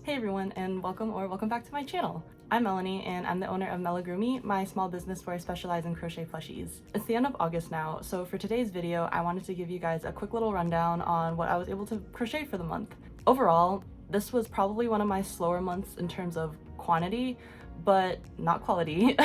Hey everyone, and welcome back to my channel. I'm Melanie, and I'm the owner of Melagurumi, my small business where I specialize in crochet plushies. It's the end of August now, so for today's video, I wanted to give you guys a quick little rundown on what I was able to crochet for the month. Overall, this was probably one of my slower months in terms of quantity, but not quality.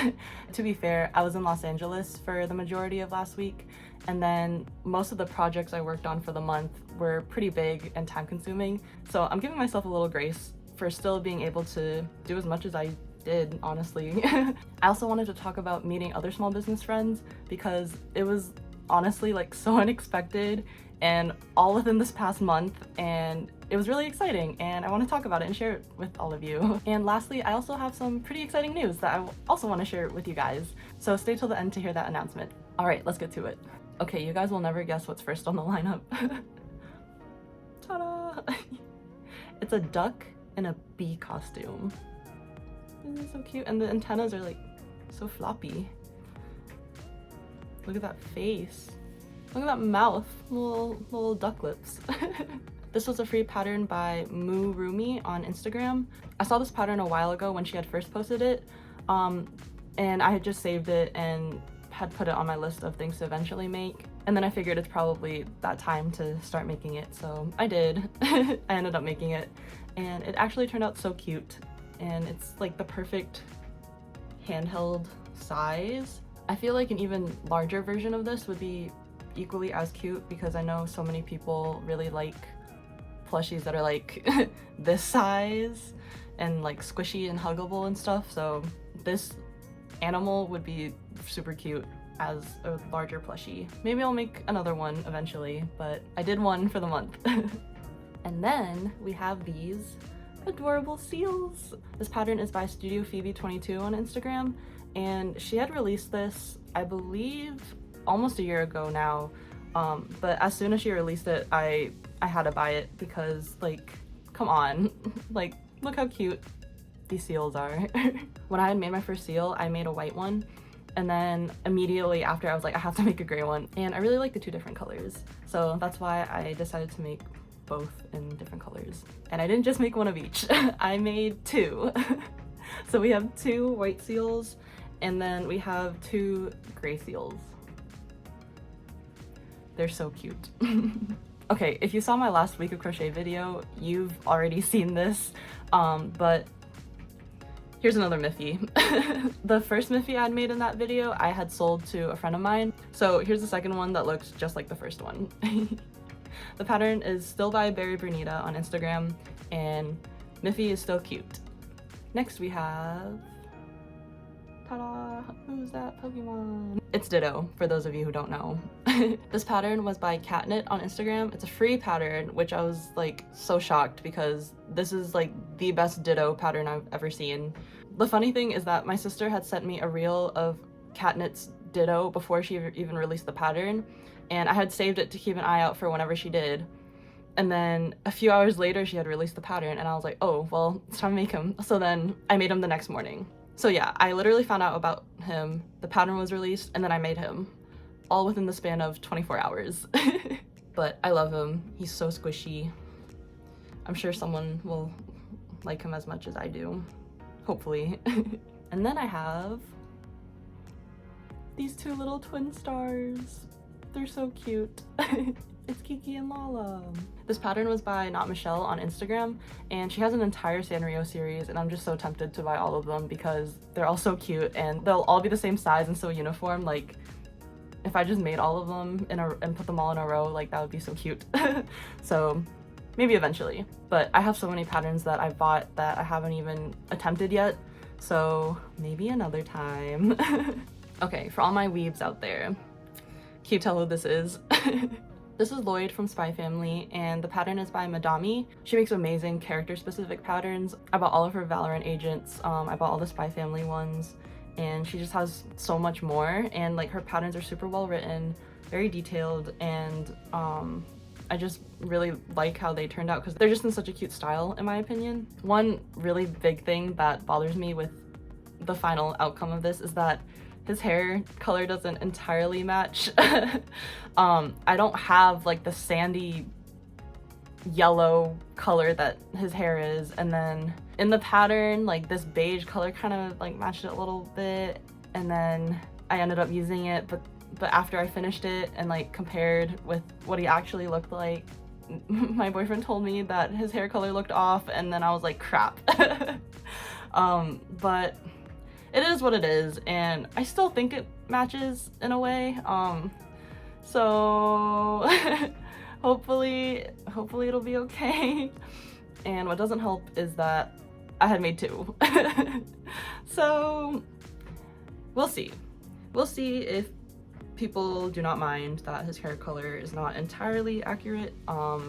To be fair, I was in Los Angeles for the majority of last week, and then most of the projects I worked on for the month were pretty big and time consuming, so I'm giving myself a little grace for still being able to do as much as I did, honestly. I also wanted to talk about meeting other small business friends because it was honestly like so unexpected and all within this past month, and it was really exciting, and I want to talk about it and share it with all of you. And lastly, I also have some pretty exciting news that I also want to share with you guys, so stay till the end to hear that announcement. All right, let's get to it. Okay, you guys will never guess what's first on the lineup. Ta-da! It's a duck in a bee costume. Isn't it so cute? And the antennas are like so floppy. Look at that face. Look at that mouth. Little duck lips. This was a free pattern by Moo Rumi on Instagram. I saw this pattern a while ago when she had first posted it, and I had just saved it and had put it on my list of things to eventually make. And then I figured it's probably that time to start making it, so I did. I ended up making it, and it actually turned out so cute, and it's like the perfect handheld size. I feel like an even larger version of this would be equally as cute because I know so many people really like plushies that are like this size and like squishy and huggable and stuff, so this animal would be super cute as a larger plushie. Maybe I'll make another one eventually, but I did one for the month. And then we have these adorable seals. This pattern is by Studio Phoebe 22 on Instagram, and she had released this, I believe, almost a year ago now. But as soon as she released it, I had to buy it because, like, come on, like, look how cute these seals are. When I had made my first seal, I made a white one, and then immediately after I was like, I have to make a gray one, and I really like the two different colors, so that's why I decided to make both in different colors. And I didn't just make one of each. I made two. So we have two white seals, and then we have two gray seals. They're so cute. Okay, if you saw my last week of crochet video, you've already seen this, but here's another Miffy. The first Miffy I'd made in that video, I had sold to a friend of mine. So here's the second one that looks just like the first one. The pattern is still by Berry Bernita on Instagram, and Miffy is still cute. Next we have, ta-da, who's that Pokemon? It's Ditto, for those of you who don't know. This pattern was by Catnit on Instagram. It's a free pattern, which I was like so shocked because this is like the best Ditto pattern I've ever seen. The funny thing is that my sister had sent me a reel of Catnit's Ditto before she even released the pattern, and I had saved it to keep an eye out for whenever she did. And then a few hours later she had released the pattern, and I was like, oh, well, it's time to make him. So then I made him the next morning. So yeah, I literally found out about him, the pattern was released, and then I made him, all within the span of 24 hours. But I love him, he's so squishy. I'm sure someone will like him as much as I do, hopefully. And then I have these two little twin stars. They're so cute. It's Kiki and Lala. This pattern was by Not Michelle on Instagram, and she has an entire Sanrio series, and I'm just so tempted to buy all of them because they're all so cute and they'll all be the same size and so uniform. Like, if I just made all of them and put them all in a row, like, that would be so cute. So maybe eventually, but I have so many patterns that I bought that I haven't even attempted yet, so maybe another time. Okay, for all my weebs out there, can you tell who this is? This is Lloyd from Spy Family, and the pattern is by Madami. She makes amazing character-specific patterns. I bought all of her Valorant agents, I bought all the Spy Family ones, and she just has so much more, and like her patterns are super well written, very detailed, and I just really like how they turned out because they're just in such a cute style, in my opinion. One really big thing that bothers me with the final outcome of this is that his hair color doesn't entirely match. I don't have like the sandy yellow color that his hair is, and then in the pattern like this beige color kind of like matched it a little bit, and then I ended up using it, but after I finished it and like compared with what he actually looked like, my boyfriend told me that his hair color looked off, and then I was like, crap. But it is what it is, and I still think it matches in a way. So hopefully it'll be okay. And what doesn't help is that I had made two. So we'll see if people do not mind that his hair color is not entirely accurate, but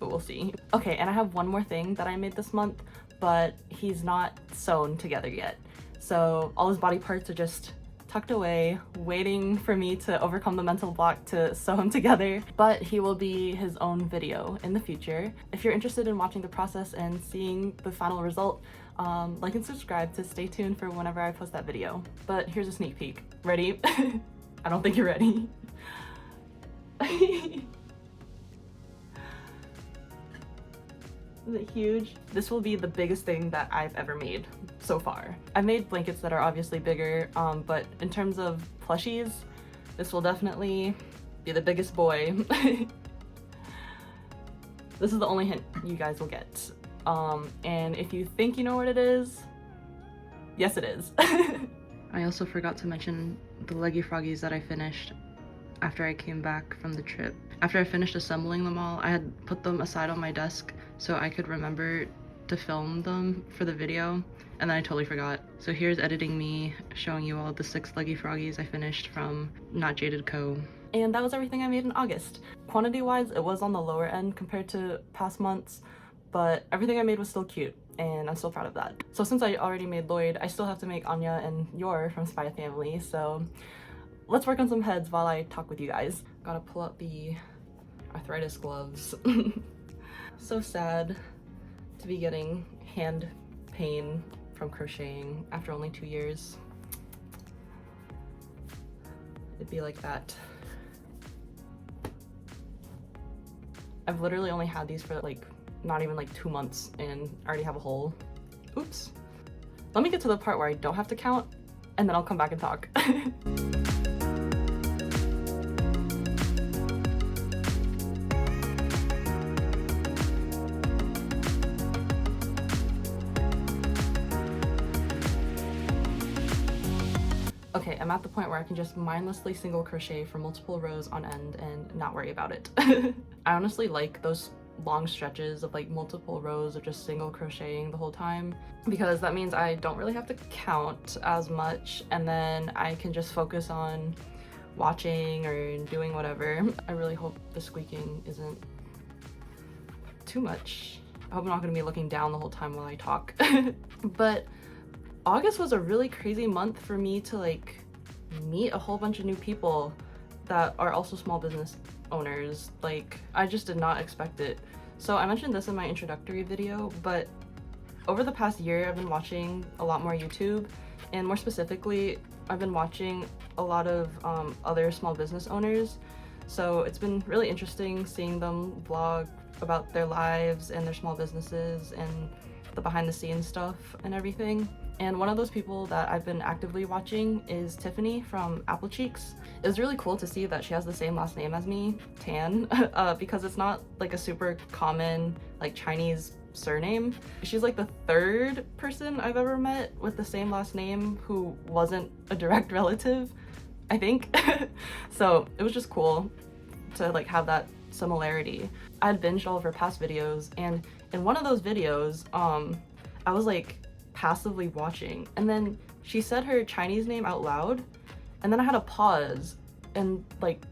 we'll see. Okay, and I have one more thing that I made this month, but he's not sewn together yet. So all his body parts are just tucked away, waiting for me to overcome the mental block to sew him together. But he will be his own video in the future. If you're interested in watching the process and seeing the final result, like and subscribe to stay tuned for whenever I post that video. But here's a sneak peek. Ready? I don't think you're ready. Is it huge? This will be the biggest thing that I've ever made so far. I've made blankets that are obviously bigger, but in terms of plushies, this will definitely be the biggest boy. This is the only hint you guys will get. And if you think you know what it is, yes it is. I also forgot to mention the leggy froggies that I finished after I came back from the trip. After I finished assembling them all, I had put them aside on my desk so I could remember to film them for the video, and then I totally forgot. So here's editing me showing you all the 6 leggy froggies I finished from Not Jaded Co. And that was everything I made in August. Quantity wise, it was on the lower end compared to past months, but everything I made was still cute, and I'm still proud of that. So since I already made Lloyd, I still have to make Anya and Yor from Spy Family, so let's work on some heads while I talk with you guys. Gotta pull out the arthritis gloves. So sad to be getting hand pain from crocheting after only 2 years. It'd be like that. I've literally only had these for like not even like 2 months and I already have a hole. Oops. Let me get to the part where I don't have to count, and then I'll come back and talk. Okay, I'm at the point where I can just mindlessly single crochet for multiple rows on end and not worry about it. I honestly like those long stretches of like multiple rows of just single crocheting the whole time, because that means I don't really have to count as much, and then I can just focus on watching or doing whatever. I really hope the squeaking isn't too much. I hope I'm not going to be looking down the whole time while I talk. But August was a really crazy month for me to like meet a whole bunch of new people that are also small business owners. Like, I just did not expect it. So I mentioned this in my introductory video, but over the past year I've been watching a lot more YouTube, and more specifically I've been watching a lot of other small business owners. So it's been really interesting seeing them vlog about their lives and their small businesses and the behind the scenes stuff and everything. And one of those people that I've been actively watching is Tiffany from Apple Cheeks. It was really cool to see that she has the same last name as me, Tan, because it's not like a super common like Chinese surname. She's like the 3rd person I've ever met with the same last name who wasn't a direct relative, I think. So it was just cool to like have that similarity. I had binged all of her past videos, and in one of those videos, I was like passively watching, and then she said her Chinese name out loud, and then I had to pause and like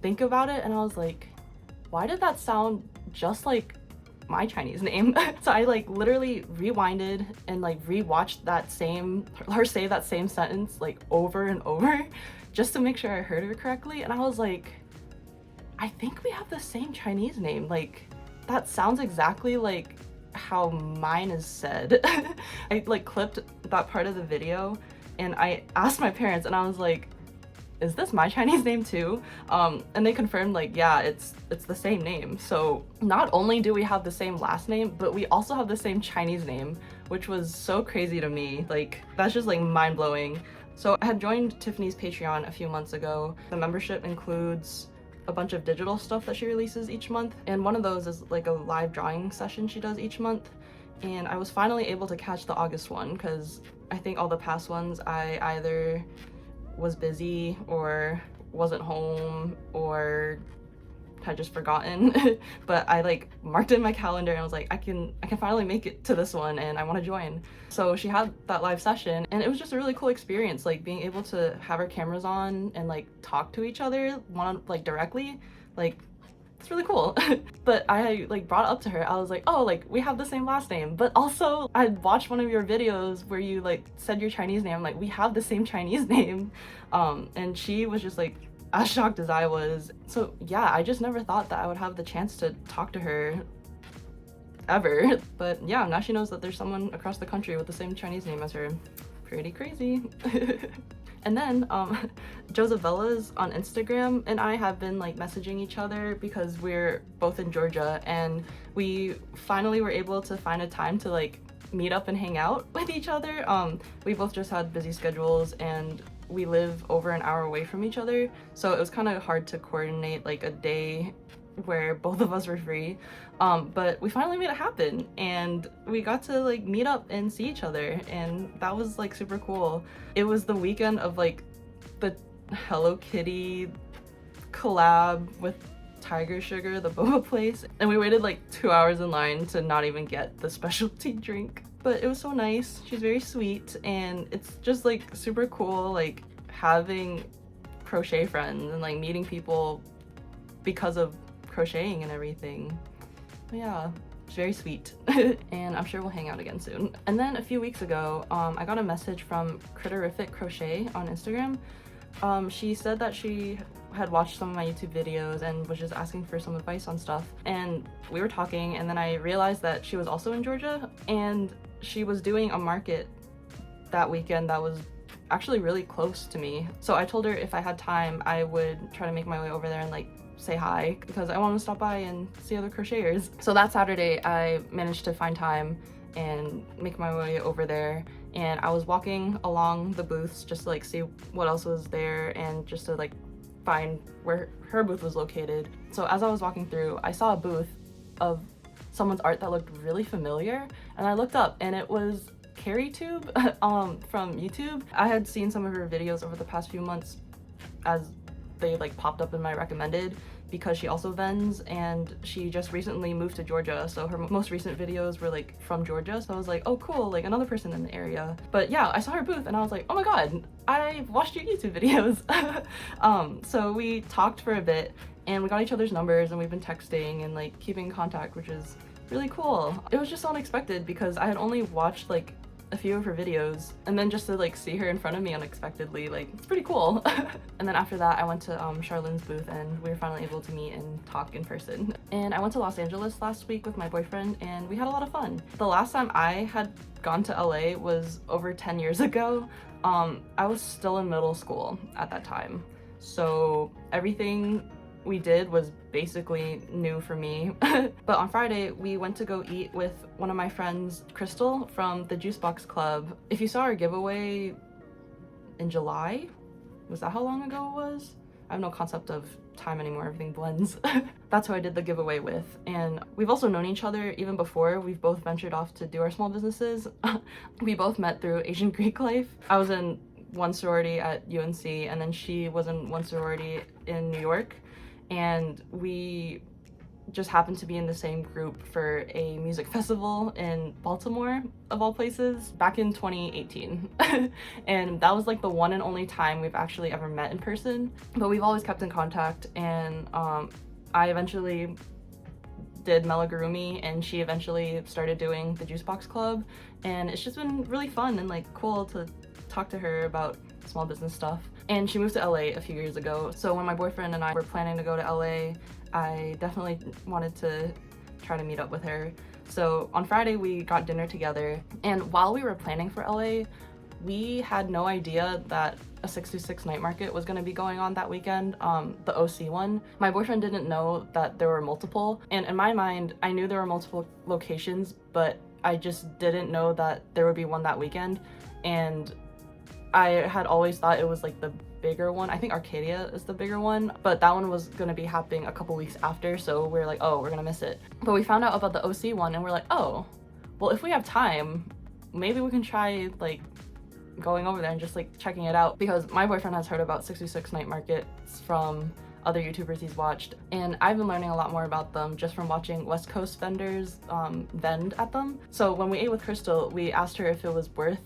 think about it, and I was like, why did that sound just like my Chinese name? So I like literally rewinded and like rewatched that same, her say that same sentence like over and over just to make sure I heard her correctly, and I was like, I think we have the same Chinese name. Like, that sounds exactly like how mine is said. I like clipped that part of the video and I asked my parents, and I was like, is this my Chinese name too? And they confirmed like, yeah, it's the same name. So not only do we have the same last name, but we also have the same Chinese name, which was so crazy to me. Like, that's just like mind-blowing. So I had joined Tiffany's Patreon a few months ago. The membership includes a bunch of digital stuff that she releases each month, and one of those is like a live drawing session she does each month. And I was finally able to catch the August one because I think all the past ones I either was busy or wasn't home or had just forgotten. But I like marked it in my calendar and was like, I can finally make it to this one and I want to join. So she had that live session and it was just a really cool experience, like being able to have our cameras on and like talk to each other like directly. Like, it's really cool. But I like brought it up to her. I was like, oh, like we have the same last name, but also I watched one of your videos where you like said your Chinese name. I'm like, we have the same Chinese name. And she was just like as shocked as I was. So yeah, I just never thought that I would have the chance to talk to her ever. But yeah, now she knows that there's someone across the country with the same Chinese name as her. Pretty crazy. And then Josevella's on Instagram and I have been like messaging each other because we're both in Georgia, and we finally were able to find a time to like meet up and hang out with each other. We both just had busy schedules and we live over an hour away from each other, so it was kind of hard to coordinate like a day where both of us were free. But we finally made it happen and we got to like meet up and see each other, and that was like super cool. It was the weekend of like the Hello Kitty collab with Tiger Sugar, the boba place, and we waited like 2 hours in line to not even get the specialty drink. But it was so nice. She's very sweet, and it's just like super cool like having crochet friends and like meeting people because of crocheting and everything. But yeah, it's very sweet. And I'm sure we'll hang out again soon. And then a few weeks ago, I got a message from Criterific Crochet on Instagram. She said that she had watched some of my YouTube videos and was just asking for some advice on stuff. And we were talking, and then I realized that she was also in Georgia, and she was doing a market that weekend that was actually really close to me. So I told her if I had time, I would try to make my way over there and like say hi, because I want to stop by and see other crocheters. So that Saturday I managed to find time and make my way over there, and I was walking along the booths just to like see what else was there and just to like find where her booth was located. So as I was walking through, I saw a booth of someone's art that looked really familiar, and I looked up and it was CarrieTube from YouTube. I had seen some of her videos over the past few months as they like popped up in my recommended, because she also vends and she just recently moved to Georgia, so her most recent videos were like from Georgia. So I was like, oh cool, like another person in the area. But yeah, I saw her booth and I was like, oh my god, I watched your YouTube videos. So we talked for a bit and we got each other's numbers and we've been texting and like keeping in contact, which is really cool. It was just so unexpected because I had only watched like a few of her videos, and then just to like see her in front of me unexpectedly, like it's pretty cool. And then after that I went to Charlene's booth and we were finally able to meet and talk in person. And I went to Los Angeles last week with my boyfriend and we had a lot of fun. The last time I had gone to LA was over 10 years ago. I was still in middle school at that time, so everything we did was basically new for me. But on Friday we went to go eat with one of my friends, Crystal, from the Juicebox Club. If you saw our giveaway in July, was that how long ago it was? I have no concept of time anymore, everything blends. That's who I did the giveaway with. And we've also known each other even before. We've both ventured off to do our small businesses. We both met through Asian Greek life. I was in one sorority at UNC and then she was in one sorority in New York. And we just happened to be in the same group for a music festival in Baltimore, of all places, back in 2018. And that was like the one and only time we've actually ever met in person. But we've always kept in contact, and I eventually did Melagurumi and she eventually started doing the Juicebox Club, and it's just been really fun and like cool to talk to her about small business stuff. And she moved to LA a few years ago, so when my boyfriend and I were planning to go to LA, I definitely wanted to try to meet up with her. So on Friday we got dinner together, and while we were planning for LA, we had no idea that a 626 night market was going to be going on that weekend, the OC one. My boyfriend didn't know that there were multiple, and in my mind I knew there were multiple locations, but I just didn't know that there would be one that weekend. And I had always thought it was like the bigger one. I think Arcadia is the bigger one, but that one was gonna be happening a couple weeks after, so we're like, oh, we're gonna miss it. But we found out about the OC one and we're like, oh, well, if we have time, maybe we can try like going over there and just like checking it out, because my boyfriend has heard about 626 night markets from other YouTubers he's watched, and I've been learning a lot more about them just from watching West Coast vendors vend at them. So when we ate with Crystal, we asked her if it was worth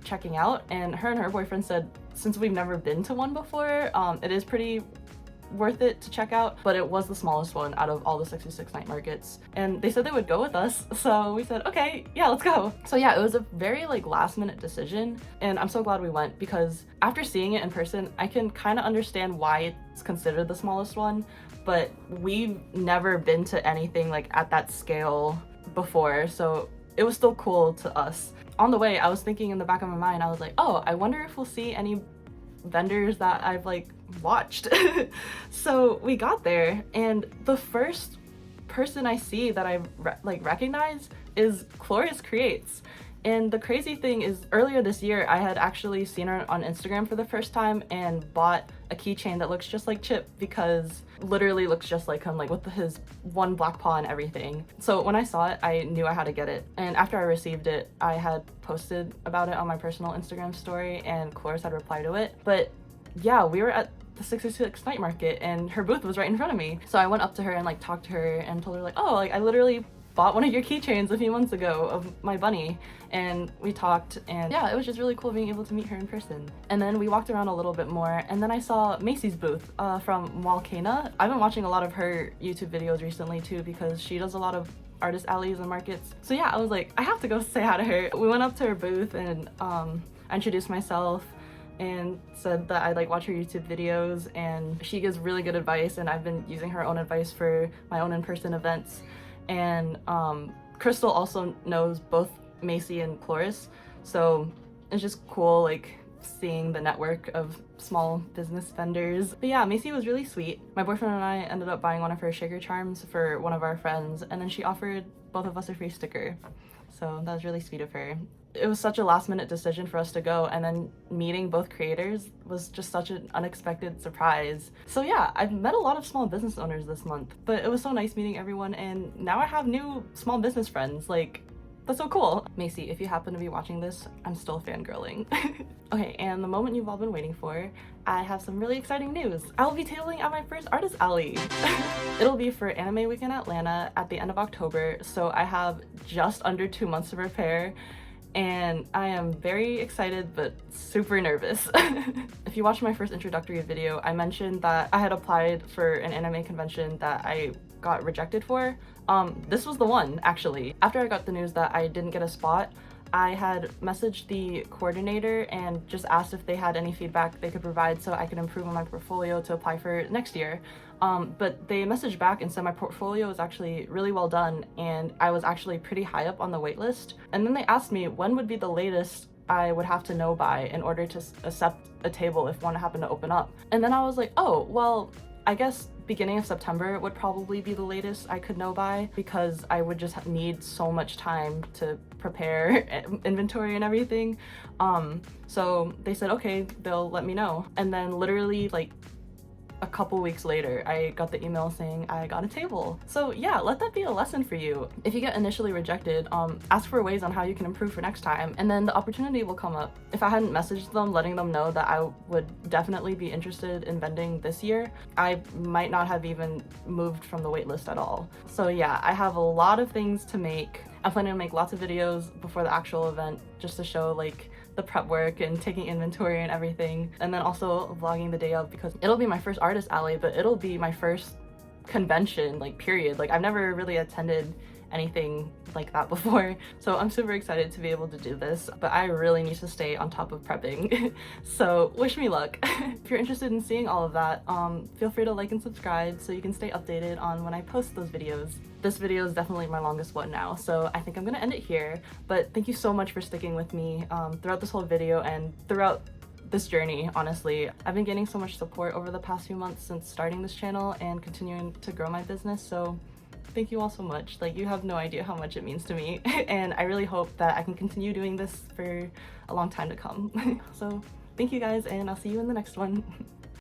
checking out, and her boyfriend said since we've never been to one before, it is pretty worth it to check out, but it was the smallest one out of all the 66 night markets, and they said they would go with us, so we said okay, yeah, let's go. So yeah, it was a very like last minute decision, and I'm so glad we went, because after seeing it in person I can kind of understand why it's considered the smallest one, but we've never been to anything like at that scale before, so it was still cool to us. On the way, I was thinking in the back of my mind, I was like, oh, I wonder if we'll see any vendors that I've like watched. So we got there, and the first person I see that I recognize is Crochet Creates. And the crazy thing is, earlier this year I had actually seen her on Instagram for the first time and bought a keychain that looks just like Chip, because literally looks just like him, like with his one black paw and everything. So when I saw it, I knew I had to get it, and after I received it, I had posted about it on my personal Instagram story, and Cloris had replied to it. But yeah, we were at the 66 night market and her booth was right in front of me, so I went up to her and like talked to her and told her like, oh, like I literally bought one of your keychains a few months ago of my bunny, and we talked, and yeah, it was just really cool being able to meet her in person. And then we walked around a little bit more, and then I saw Macy's booth from Walcana. I've been watching a lot of her YouTube videos recently too, because she does a lot of artist alleys and markets. So yeah, I was like, I have to go say hi to her. We went up to her booth and I introduced myself and said that I like watch her YouTube videos, and she gives really good advice, and I've been using her own advice for my own in-person events. And Crystal also knows both Macy and Cloris, so it's just cool like seeing the network of small business vendors. But yeah, Macy was really sweet. My boyfriend and I ended up buying one of her shaker charms for one of our friends, and then she offered both of us a free sticker, so that was really sweet of her. It was such a last minute decision for us to go, and then meeting both creators was just such an unexpected surprise. So yeah, I've met a lot of small business owners this month, but it was so nice meeting everyone, and now I have new small business friends. Like, that's so cool. Macy, if you happen to be watching this, I'm still fangirling. Okay, and the moment you've all been waiting for, I have some really exciting news. I'll be tabling at my first artist alley. It'll be for Anime Week in Atlanta at the end of October, so I have just under 2 months to prepare, and I am very excited but super nervous. If you watched my first introductory video, I mentioned that I had applied for an anime convention that I got rejected for. This was the one, actually. After I got the news that I didn't get a spot, I had messaged the coordinator and just asked if they had any feedback they could provide so I could improve on my portfolio to apply for next year. But they messaged back and said my portfolio was actually really well done, and I was actually pretty high up on the wait list. And then they asked me when would be the latest I would have to know by in order to accept a table if one happened to open up. And then I was like, oh, well, I guess beginning of September would probably be the latest I could know by, because I would just need so much time to prepare inventory and everything. So they said, okay, they'll let me know. And then literally like a couple weeks later, I got the email saying I got a table. So yeah, let that be a lesson for you. If you get initially rejected, ask for ways on how you can improve for next time, and then the opportunity will come up. If I hadn't messaged them letting them know that I would definitely be interested in vending this year, I might not have even moved from the waitlist at all. So yeah, I have a lot of things to make. I'm planning to make lots of videos before the actual event just to show like the prep work and taking inventory and everything, and then also vlogging the day of, because it'll be my first artist alley, but it'll be my first convention, like period. Like I've never really attended anything like that before, so I'm super excited to be able to do this, but I really need to stay on top of prepping. So wish me luck. If you're interested in seeing all of that, feel free to like and subscribe so you can stay updated on when I post those videos. This video is definitely my longest one now, so I think I'm gonna end it here, but thank you so much for sticking with me throughout this whole video and throughout this journey, honestly. I've been getting so much support over the past few months since starting this channel and continuing to grow my business, so thank you all so much. Like, you have no idea how much it means to me, and I really hope that I can continue doing this for a long time to come. So thank you guys, and I'll see you in the next one.